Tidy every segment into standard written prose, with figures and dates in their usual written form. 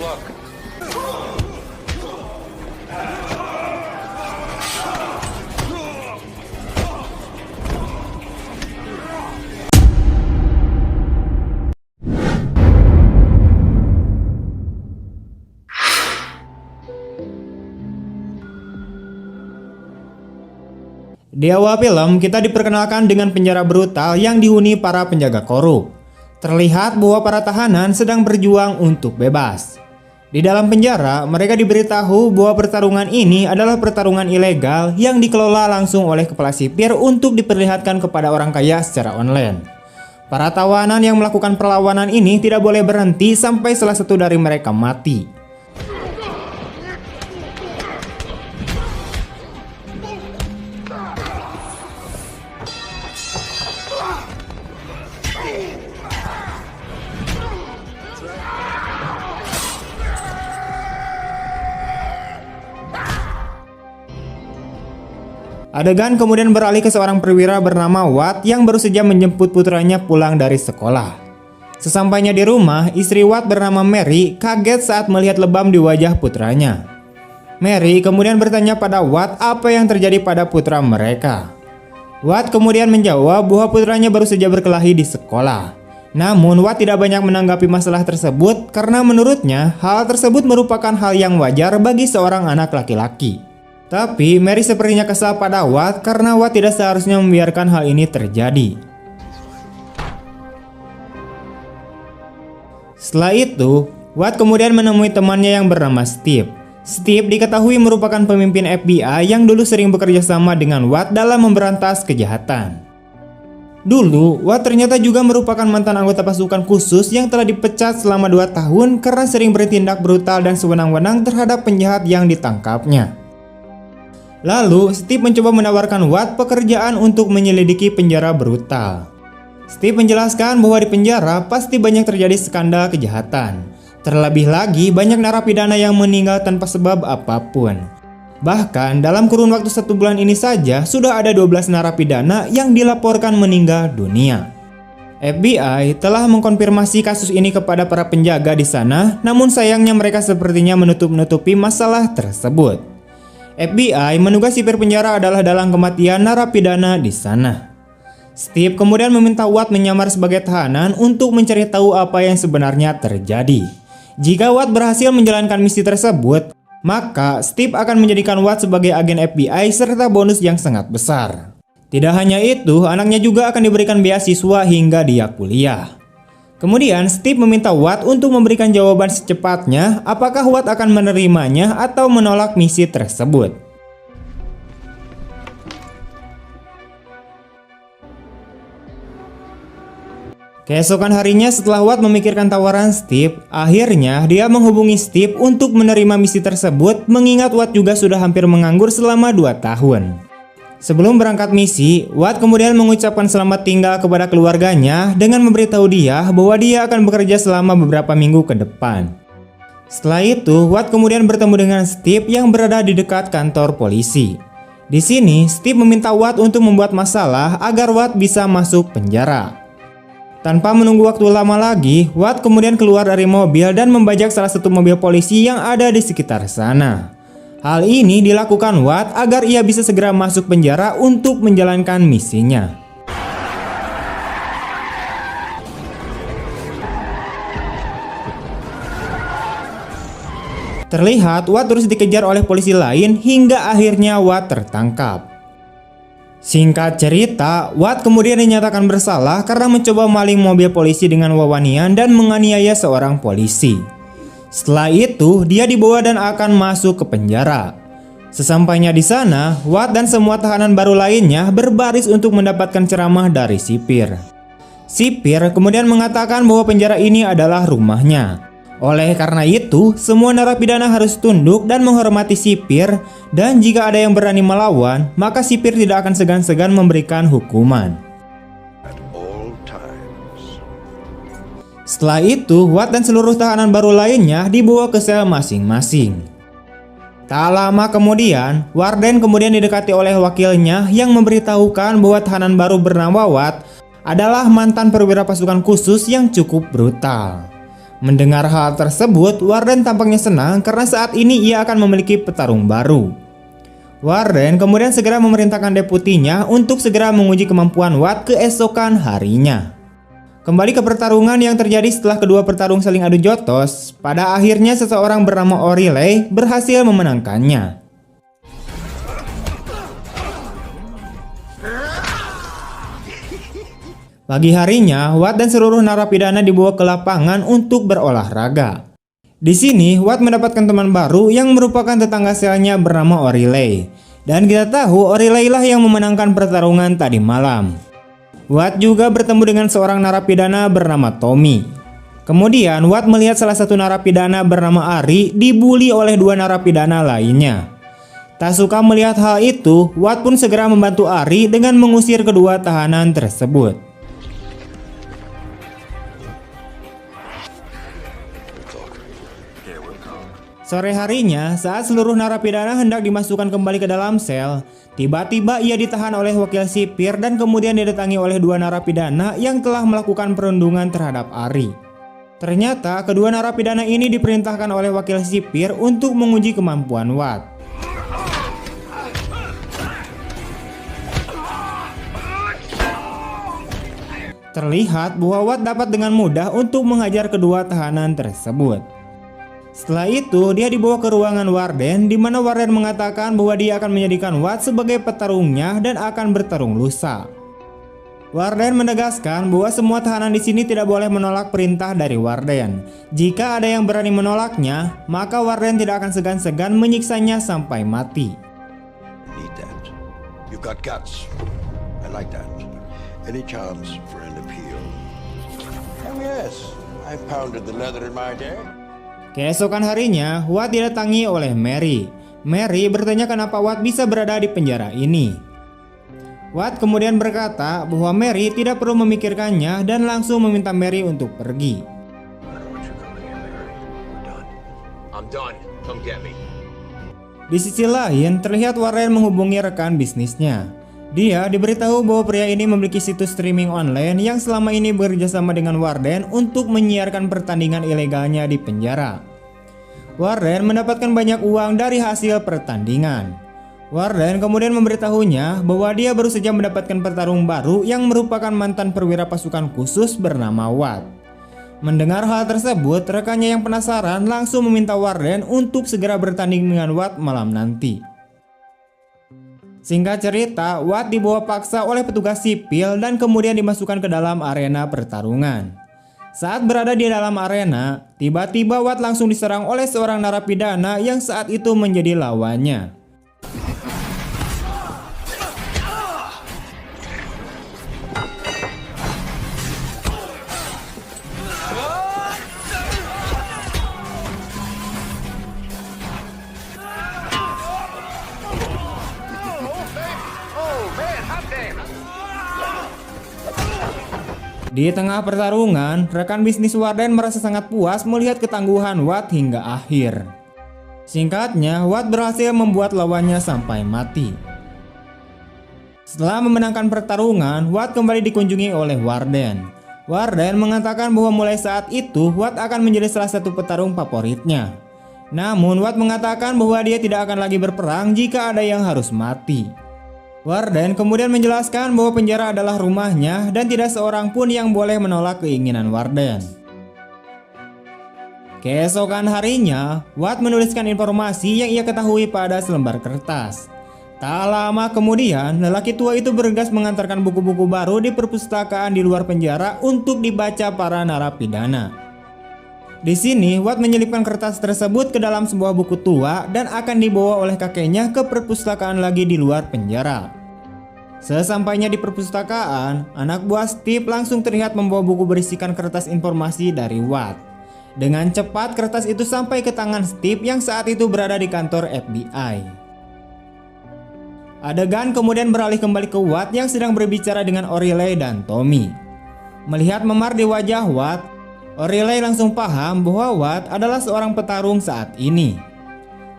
Di awal film, kita diperkenalkan dengan penjara brutal yang dihuni para penjaga korup. Terlihat bahwa para tahanan sedang berjuang untuk bebas. Di dalam penjara, mereka diberitahu bahwa pertarungan ini adalah pertarungan ilegal yang dikelola langsung oleh kepala sipir untuk diperlihatkan kepada orang kaya secara online. Para tawanan yang melakukan perlawanan ini tidak boleh berhenti sampai salah satu dari mereka mati. Adegan kemudian beralih ke seorang perwira bernama Watt yang baru saja menjemput putranya pulang dari sekolah. Sesampainya di rumah, istri Watt bernama Mary kaget saat melihat lebam di wajah putranya. Mary kemudian bertanya pada Watt apa yang terjadi pada putra mereka. Watt kemudian menjawab bahwa putranya baru saja berkelahi di sekolah. Namun Watt tidak banyak menanggapi masalah tersebut karena menurutnya hal tersebut merupakan hal yang wajar bagi seorang anak laki-laki. Tapi Mary sepertinya kesal pada Watt karena Watt tidak seharusnya membiarkan hal ini terjadi. Setelah itu, Watt kemudian menemui temannya yang bernama Steve. Steve diketahui merupakan pemimpin FBI yang dulu sering bekerja sama dengan Watt dalam memberantas kejahatan. Dulu, Watt ternyata juga merupakan mantan anggota pasukan khusus yang telah dipecat selama 2 tahun karena sering bertindak brutal dan sewenang-wenang terhadap penjahat yang ditangkapnya. Lalu, Steve mencoba menawarkan Watt pekerjaan untuk menyelidiki penjara brutal. Steve menjelaskan bahwa di penjara pasti banyak terjadi skandal kejahatan. Terlebih lagi, banyak narapidana yang meninggal tanpa sebab apapun. Bahkan, dalam kurun waktu 1 bulan ini saja, sudah ada 12 narapidana yang dilaporkan meninggal dunia. FBI telah mengkonfirmasi kasus ini kepada para penjaga di sana, namun sayangnya mereka sepertinya menutup-nutupi masalah tersebut. FBI menduga sipir penjara adalah dalang kematian narapidana di sana. Steve kemudian meminta Watt menyamar sebagai tahanan untuk mencari tahu apa yang sebenarnya terjadi. Jika Watt berhasil menjalankan misi tersebut, maka Steve akan menjadikan Watt sebagai agen FBI serta bonus yang sangat besar. Tidak hanya itu, anaknya juga akan diberikan beasiswa hingga dia kuliah. Kemudian Steve meminta Watt untuk memberikan jawaban secepatnya apakah Watt akan menerimanya atau menolak misi tersebut. Keesokan harinya setelah Watt memikirkan tawaran Steve, akhirnya dia menghubungi Steve untuk menerima misi tersebut mengingat Watt juga sudah hampir menganggur selama 2 tahun. Sebelum berangkat misi, Watt kemudian mengucapkan selamat tinggal kepada keluarganya dengan memberitahu dia bahwa dia akan bekerja selama beberapa minggu ke depan. Setelah itu, Watt kemudian bertemu dengan Steve yang berada di dekat kantor polisi. Di sini, Steve meminta Watt untuk membuat masalah agar Watt bisa masuk penjara. Tanpa menunggu waktu lama lagi, Watt kemudian keluar dari mobil dan membajak salah satu mobil polisi yang ada di sekitar sana. Hal ini dilakukan Watt agar ia bisa segera masuk penjara untuk menjalankan misinya. Terlihat Watt terus dikejar oleh polisi lain hingga akhirnya Watt tertangkap. Singkat cerita, Watt kemudian dinyatakan bersalah karena mencoba maling mobil polisi dengan wewangian dan menganiaya seorang polisi. Setelah itu, dia dibawa dan akan masuk ke penjara. Sesampainya di sana, Watt dan semua tahanan baru lainnya berbaris untuk mendapatkan ceramah dari sipir. Sipir kemudian mengatakan bahwa penjara ini adalah rumahnya. Oleh karena itu, semua narapidana harus tunduk dan menghormati sipir, dan jika ada yang berani melawan, maka sipir tidak akan segan-segan memberikan hukuman. Setelah itu, Watt dan seluruh tahanan baru lainnya dibawa ke sel masing-masing. Tak lama kemudian, Warden kemudian didekati oleh wakilnya yang memberitahukan bahwa tahanan baru bernama Watt adalah mantan perwira pasukan khusus yang cukup brutal. Mendengar hal tersebut, Warden tampaknya senang karena saat ini ia akan memiliki petarung baru. Warden kemudian segera memerintahkan deputinya untuk segera menguji kemampuan Watt keesokan harinya. Kembali ke pertarungan yang terjadi setelah kedua petarung saling adu jotos, pada akhirnya seseorang bernama Orilei berhasil memenangkannya. Pagi harinya, Watt dan seluruh narapidana dibawa ke lapangan untuk berolahraga. Di sini, Watt mendapatkan teman baru yang merupakan tetangga selnya bernama Orilei. Dan kita tahu Orilei lah yang memenangkan pertarungan tadi malam. Watt juga bertemu dengan seorang narapidana bernama Tommy. Kemudian, Watt melihat salah satu narapidana bernama Ari dibully oleh dua narapidana lainnya. Tak suka melihat hal itu, Watt pun segera membantu Ari dengan mengusir kedua tahanan tersebut. Sore harinya, saat seluruh narapidana hendak dimasukkan kembali ke dalam sel, tiba-tiba ia ditahan oleh wakil sipir dan kemudian didatangi oleh dua narapidana yang telah melakukan perundungan terhadap Ari. Ternyata kedua narapidana ini diperintahkan oleh wakil sipir untuk menguji kemampuan Watt. Terlihat bahwa Watt dapat dengan mudah untuk menghajar kedua tahanan tersebut. Setelah itu, dia dibawa ke ruangan Warden, di mana Warden mengatakan bahwa dia akan menjadikan Watt sebagai petarungnya dan akan bertarung lusa. Warden menegaskan bahwa semua tahanan di sini tidak boleh menolak perintah dari Warden. Jika ada yang berani menolaknya, maka Warden tidak akan segan-segan menyiksanya sampai mati. Need that. You got guts. I like that. Any chance for an appeal? Oh yes, I pounded the leather in my day. Keesokan harinya, Watt didatangi oleh Mary. Mary bertanya kenapa Watt bisa berada di penjara ini. Watt kemudian berkata bahwa Mary tidak perlu memikirkannya dan langsung meminta Mary untuk pergi. Di sisi lain, terlihat Warren menghubungi rekan bisnisnya. Dia diberitahu bahwa pria ini memiliki situs streaming online yang selama ini bekerjasama dengan Warden untuk menyiarkan pertandingan ilegalnya di penjara. Warden mendapatkan banyak uang dari hasil pertandingan. Warden kemudian memberitahunya bahwa dia baru saja mendapatkan petarung baru yang merupakan mantan perwira pasukan khusus bernama Watt. Mendengar hal tersebut, rekannya yang penasaran langsung meminta Warden untuk segera bertanding dengan Watt malam nanti. Singkat cerita, Watt dibawa paksa oleh petugas sipil dan kemudian dimasukkan ke dalam arena pertarungan. Saat berada di dalam arena, tiba-tiba Watt langsung diserang oleh seorang narapidana yang saat itu menjadi lawannya. Di tengah pertarungan, rekan bisnis Warden merasa sangat puas melihat ketangguhan Watt hingga akhir. Singkatnya, Watt berhasil membuat lawannya sampai mati. Setelah memenangkan pertarungan, Watt kembali dikunjungi oleh Warden. Warden mengatakan bahwa mulai saat itu Watt akan menjadi salah satu petarung favoritnya. Namun Watt mengatakan bahwa dia tidak akan lagi berperang jika ada yang harus mati. Warden kemudian menjelaskan bahwa penjara adalah rumahnya dan tidak seorang pun yang boleh menolak keinginan Warden. Keesokan harinya, Watt menuliskan informasi yang ia ketahui pada selembar kertas. Tak lama kemudian, lelaki tua itu bergegas mengantarkan buku-buku baru di perpustakaan di luar penjara untuk dibaca para narapidana. Di sini, Watt menyelipkan kertas tersebut ke dalam sebuah buku tua dan akan dibawa oleh kakeknya ke perpustakaan lagi di luar penjara. Sesampainya di perpustakaan, anak buah Steve langsung terlihat membawa buku berisikan kertas informasi dari Watt. Dengan cepat, kertas itu sampai ke tangan Steve yang saat itu berada di kantor FBI. Adegan kemudian beralih kembali ke Watt yang sedang berbicara dengan Orilei dan Tommy. Melihat memar di wajah Watt, Orilei langsung paham bahwa Watt adalah seorang petarung saat ini.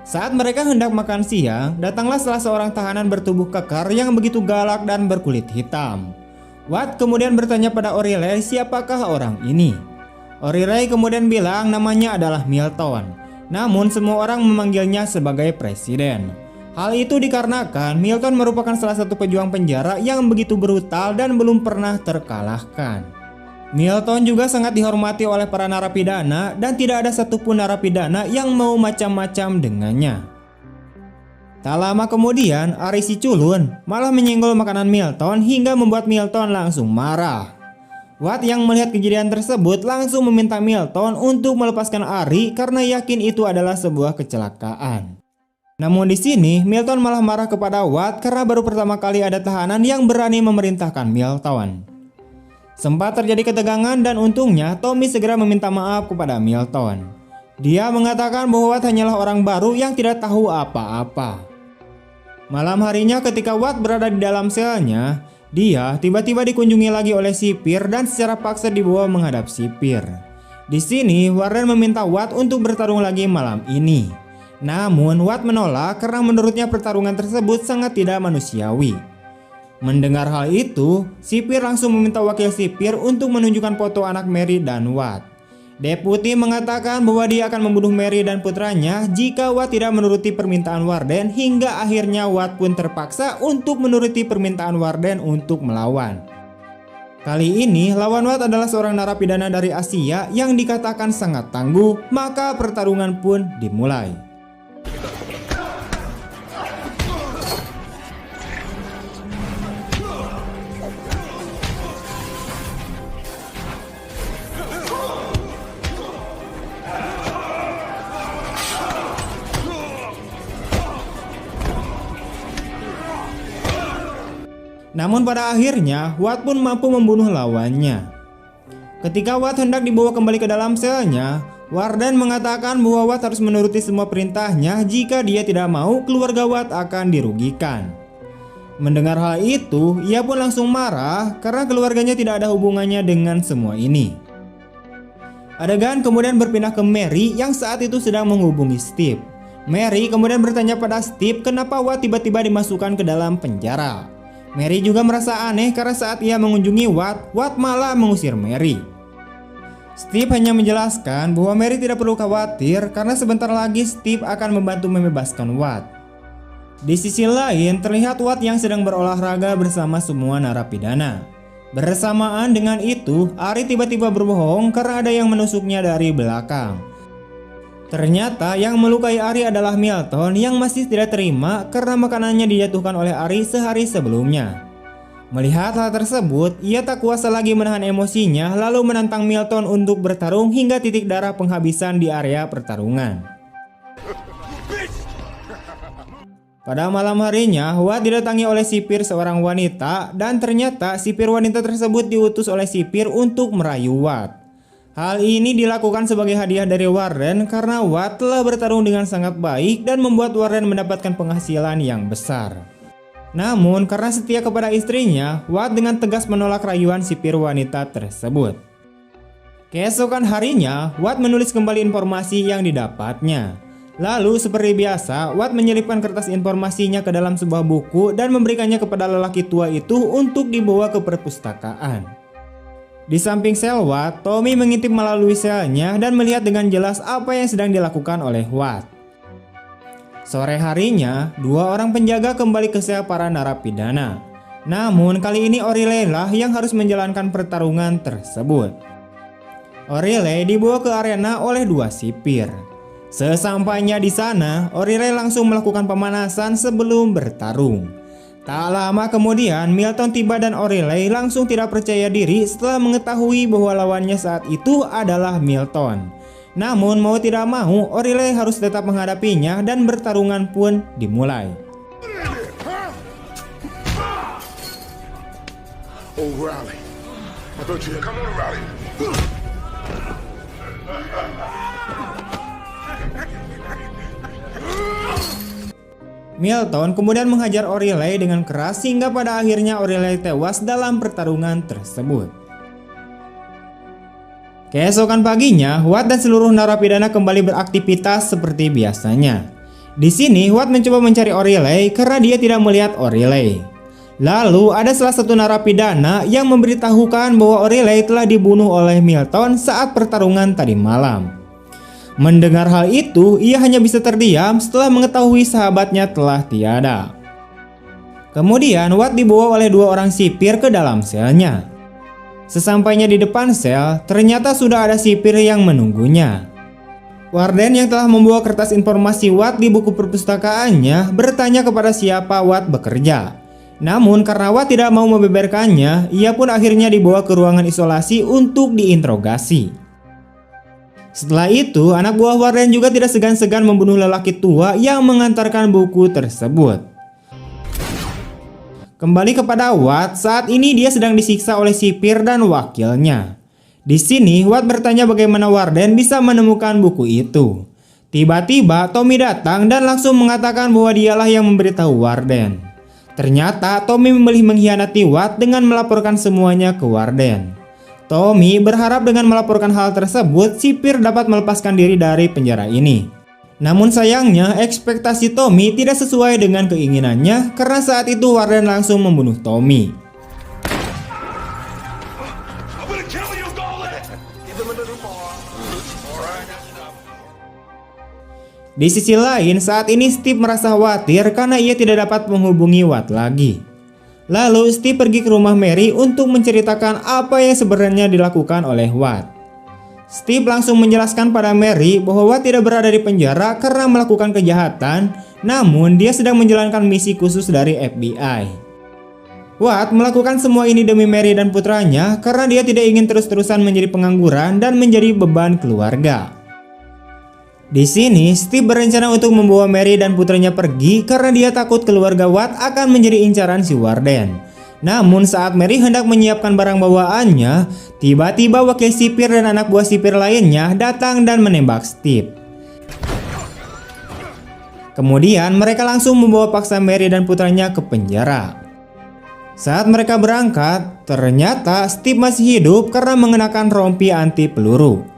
Saat mereka hendak makan siang, datanglah salah seorang tahanan bertubuh kekar yang begitu galak dan berkulit hitam. Watt kemudian bertanya pada Orilei siapakah orang ini. O'Reilly kemudian bilang namanya adalah Milton, namun semua orang memanggilnya sebagai presiden. Hal itu dikarenakan Milton merupakan salah satu pejuang penjara yang begitu brutal dan belum pernah terkalahkan. Milton juga sangat dihormati oleh para narapidana dan tidak ada satupun narapidana yang mau macam-macam dengannya. Tak lama kemudian, Ari si culun malah menyenggol makanan Milton hingga membuat Milton langsung marah. Watt yang melihat kejadian tersebut langsung meminta Milton untuk melepaskan Ari karena yakin itu adalah sebuah kecelakaan. Namun di sini Milton malah marah kepada Watt karena baru pertama kali ada tahanan yang berani memerintahkan Milton. Sempat terjadi ketegangan dan untungnya Tommy segera meminta maaf kepada Milton. Dia mengatakan bahwa Watt hanyalah orang baru yang tidak tahu apa-apa. Malam harinya ketika Watt berada di dalam selnya, dia tiba-tiba dikunjungi lagi oleh sipir dan secara paksa dibawa menghadap sipir. Di sini Warden meminta Watt untuk bertarung lagi malam ini. Namun Watt menolak karena menurutnya pertarungan tersebut sangat tidak manusiawi. Mendengar hal itu, sipir langsung meminta wakil sipir untuk menunjukkan foto anak Mary dan Watt. Deputi mengatakan bahwa dia akan membunuh Mary dan putranya jika Watt tidak menuruti permintaan Warden, hingga akhirnya Watt pun terpaksa untuk menuruti permintaan Warden untuk melawan. Kali ini lawan Watt adalah seorang narapidana dari Asia yang dikatakan sangat tangguh, maka pertarungan pun dimulai. Namun pada akhirnya Watt pun mampu membunuh lawannya. Ketika Watt hendak dibawa kembali ke dalam selnya, Warden mengatakan bahwa Watt harus menuruti semua perintahnya, jika dia tidak mau keluarga Watt akan dirugikan. Mendengar hal itu, ia pun langsung marah karena keluarganya tidak ada hubungannya dengan semua ini. Adegan kemudian berpindah ke Mary yang saat itu sedang menghubungi Steve. Mary kemudian bertanya pada Steve kenapa Watt tiba-tiba dimasukkan ke dalam penjara. Mary juga merasa aneh karena saat ia mengunjungi Watt malah mengusir Mary. Steve hanya menjelaskan bahwa Mary tidak perlu khawatir karena sebentar lagi Steve akan membantu membebaskan Watt. Di sisi lain terlihat Watt yang sedang berolahraga bersama semua narapidana. Bersamaan dengan itu, Ari tiba-tiba berbohong karena ada yang menusuknya dari belakang. Ternyata yang melukai Ari adalah Milton yang masih tidak terima karena makanannya dijatuhkan oleh Ari sehari sebelumnya. Melihat hal tersebut, ia tak kuasa lagi menahan emosinya lalu menantang Milton untuk bertarung hingga titik darah penghabisan di area pertarungan. Pada malam harinya, Watt didatangi oleh sipir seorang wanita dan ternyata sipir wanita tersebut diutus oleh sipir untuk merayu Watt. Hal ini dilakukan sebagai hadiah dari Warden karena Watt telah bertarung dengan sangat baik dan membuat Warden mendapatkan penghasilan yang besar. Namun karena setia kepada istrinya, Watt dengan tegas menolak rayuan sipir wanita tersebut. Keesokan harinya, Watt menulis kembali informasi yang didapatnya. Lalu seperti biasa, Watt menyelipkan kertas informasinya ke dalam sebuah buku dan memberikannya kepada lelaki tua itu untuk dibawa ke perpustakaan. Di samping sel Watt, Tommy mengintip melalui selnya dan melihat dengan jelas apa yang sedang dilakukan oleh Watt. Sore harinya, dua orang penjaga kembali ke sel para narapidana. Namun kali ini O'Reilly lah yang harus menjalankan pertarungan tersebut. O'Reilly dibawa ke arena oleh dua sipir. Sesampainya di sana, O'Reilly langsung melakukan pemanasan sebelum bertarung. Tak lama kemudian, Milton tiba dan O'Reilly langsung tidak percaya diri setelah mengetahui bahwa lawannya saat itu adalah Milton. Namun mau tidak mau, O'Reilly harus tetap menghadapinya dan pertarungan pun dimulai. O'Reilly, I thought you had come on, O'Reilly. Milton kemudian menghajar O'Reilly dengan keras hingga pada akhirnya O'Reilly tewas dalam pertarungan tersebut. Keesokan paginya, Watt dan seluruh narapidana kembali beraktivitas seperti biasanya. Di sini Watt mencoba mencari O'Reilly karena dia tidak melihat O'Reilly. Lalu ada salah satu narapidana yang memberitahukan bahwa O'Reilly telah dibunuh oleh Milton saat pertarungan tadi malam. Mendengar hal itu, ia hanya bisa terdiam setelah mengetahui sahabatnya telah tiada. Kemudian Watt dibawa oleh dua orang sipir ke dalam selnya. Sesampainya di depan sel, ternyata sudah ada sipir yang menunggunya. Warden yang telah membawa kertas informasi Watt di buku perpustakaannya bertanya kepada siapa Watt bekerja. Namun karena Watt tidak mau membeberkannya, ia pun akhirnya dibawa ke ruangan isolasi untuk diinterogasi. Setelah itu, anak buah Warden juga tidak segan-segan membunuh lelaki tua yang mengantarkan buku tersebut. Kembali kepada Watt, saat ini dia sedang disiksa oleh sipir dan wakilnya. Di sini, Watt bertanya bagaimana Warden bisa menemukan buku itu. Tiba-tiba, Tommy datang dan langsung mengatakan bahwa dialah yang memberitahu Warden. Ternyata Tommy memilih mengkhianati Watt dengan melaporkan semuanya ke Warden. Tommy berharap dengan melaporkan hal tersebut, sipir dapat melepaskan diri dari penjara ini. Namun sayangnya, ekspektasi Tommy tidak sesuai dengan keinginannya karena saat itu Warden langsung membunuh Tommy. Di sisi lain, saat ini Steve merasa khawatir karena ia tidak dapat menghubungi Watt lagi. Lalu Steve pergi ke rumah Mary untuk menceritakan apa yang sebenarnya dilakukan oleh Watt. Steve langsung menjelaskan pada Mary bahwa Watt tidak berada di penjara karena melakukan kejahatan, namun dia sedang menjalankan misi khusus dari FBI. Watt melakukan semua ini demi Mary dan putranya karena dia tidak ingin terus-terusan menjadi pengangguran dan menjadi beban keluarga. Di sini, Steve berencana untuk membawa Mary dan putranya pergi karena dia takut keluarga Watt akan menjadi incaran si Warden. Namun saat Mary hendak menyiapkan barang bawaannya, tiba-tiba wakil sipir dan anak buah sipir lainnya datang dan menembak Steve. Kemudian mereka langsung membawa paksa Mary dan putranya ke penjara. Saat mereka berangkat, ternyata Steve masih hidup karena mengenakan rompi anti peluru.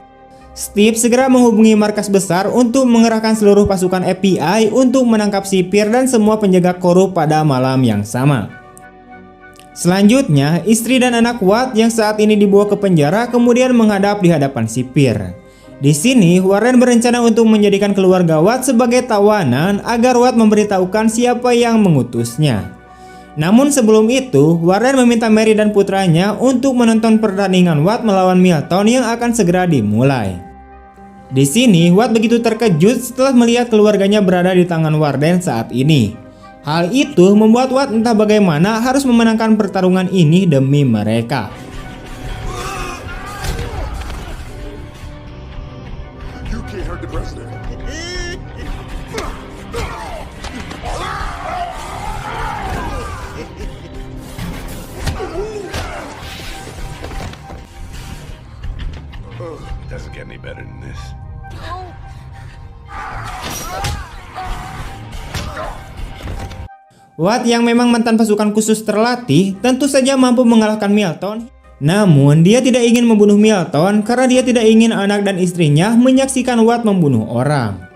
Steve segera menghubungi markas besar untuk mengerahkan seluruh pasukan FBI untuk menangkap sipir dan semua penjaga korup pada malam yang sama. Selanjutnya, istri dan anak Watt yang saat ini dibawa ke penjara kemudian menghadap di hadapan sipir. Di sini, Warren berencana untuk menjadikan keluarga Watt sebagai tawanan agar Watt memberitahukan siapa yang mengutusnya. Namun sebelum itu, Warren meminta Mary dan putranya untuk menonton pertandingan Watt melawan Milton yang akan segera dimulai. Di sini, Watt begitu terkejut setelah melihat keluarganya berada di tangan Warden saat ini. Hal itu membuat Watt entah bagaimana harus memenangkan pertarungan ini demi mereka. You can't hurt the president. Doesn't get any better than this. Watt yang memang mantan pasukan khusus terlatih tentu saja mampu mengalahkan Milton. Namun dia tidak ingin membunuh Milton karena dia tidak ingin anak dan istrinya menyaksikan Watt membunuh orang.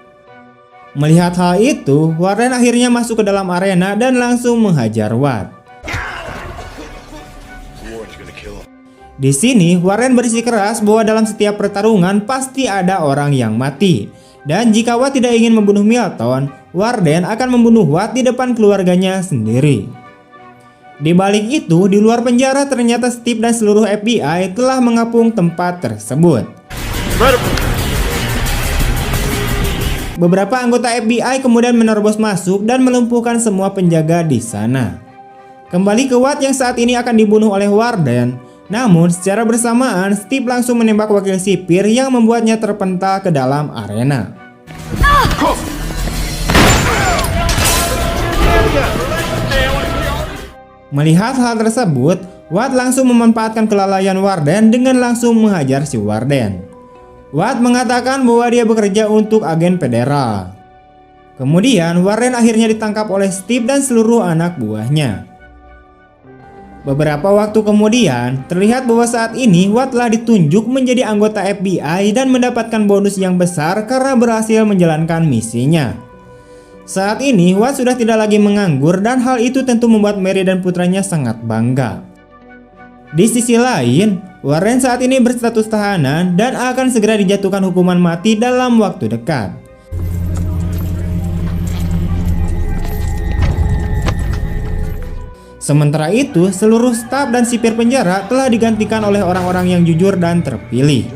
Melihat hal itu, Warren akhirnya masuk ke dalam arena dan langsung menghajar Watt. Di sini, Warren bersikeras bahwa dalam setiap pertarungan pasti ada orang yang mati. Dan jika Watt tidak ingin membunuh Milton, Warden akan membunuh Watt di depan keluarganya sendiri. Di balik itu, di luar penjara ternyata Steve dan seluruh FBI telah mengepung tempat tersebut. Beberapa anggota FBI kemudian menerobos masuk dan melumpuhkan semua penjaga di sana. Kembali ke Watt yang saat ini akan dibunuh oleh Warden. Namun secara bersamaan Steve langsung menembak wakil sipir yang membuatnya terpental ke dalam arena. Melihat hal tersebut, Watt langsung memanfaatkan kelalaian Warden dengan langsung menghajar si Warden. Watt mengatakan bahwa dia bekerja untuk agen federal. Kemudian Warden akhirnya ditangkap oleh Steve dan seluruh anak buahnya. Beberapa waktu kemudian, terlihat bahwa saat ini Watt telah ditunjuk menjadi anggota FBI dan mendapatkan bonus yang besar karena berhasil menjalankan misinya. Saat ini Watt sudah tidak lagi menganggur dan hal itu tentu membuat Mary dan putranya sangat bangga. Di sisi lain, Warren saat ini berstatus tahanan dan akan segera dijatuhkan hukuman mati dalam waktu dekat. Sementara itu, seluruh staf dan sipir penjara telah digantikan oleh orang-orang yang jujur dan terpilih.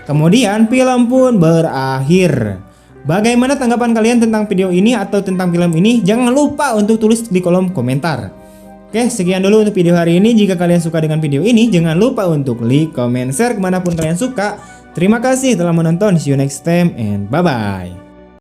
Kemudian film pun berakhir. Bagaimana tanggapan kalian tentang video ini atau tentang film ini? Jangan lupa untuk tulis di kolom komentar. Oke, sekian dulu untuk video hari ini. Jika kalian suka dengan video ini, jangan lupa untuk like, comment, share kemanapun kalian suka. Terima kasih telah menonton. See you next time and bye-bye.